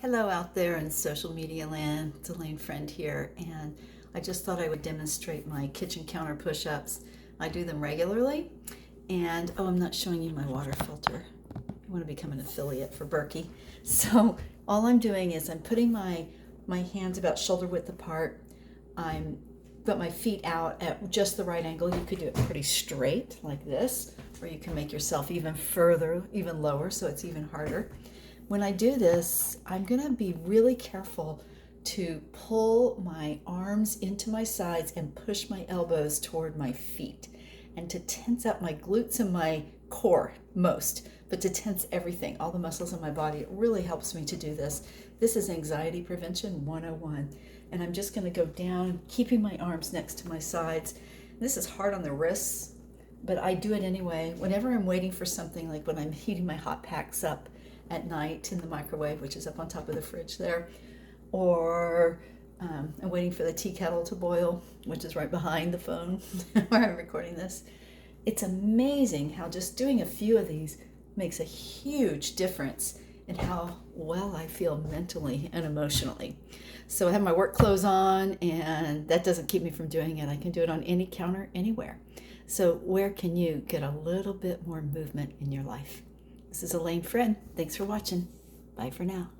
Hello out there in social media land, it's Alane Friend here, and I just thought I would demonstrate my kitchen counter push-ups. I do them regularly, and I'm not showing you my water filter. I want to become an affiliate for Berkey. So all I'm doing is I'm putting my hands about shoulder width apart. I'm got my feet out at just the right angle. You could do it pretty straight like this, or you can make yourself even further, even lower, so it's even harder. When I do this, I'm going to be really careful to pull my arms into my sides and push my elbows toward my feet, and to tense up my glutes and my core most, but to tense everything, all the muscles in my body. It really helps me to do this. This is Anxiety Prevention 101, and I'm just going to go down, keeping my arms next to my sides. This is hard on the wrists, but I do it anyway. Whenever I'm waiting for something, like when I'm heating my hot packs up at night in the microwave, which is up on top of the fridge there, or I'm waiting for the tea kettle to boil, which is right behind the phone where I'm recording this. It's amazing how just doing a few of these makes a huge difference in how well I feel mentally and emotionally. So I have my work clothes on, and that doesn't keep me from doing it. I can do it on any counter, anywhere. So where can you get a little bit more movement in your life? This is Alane Friend. Thanks for watching. Bye for now.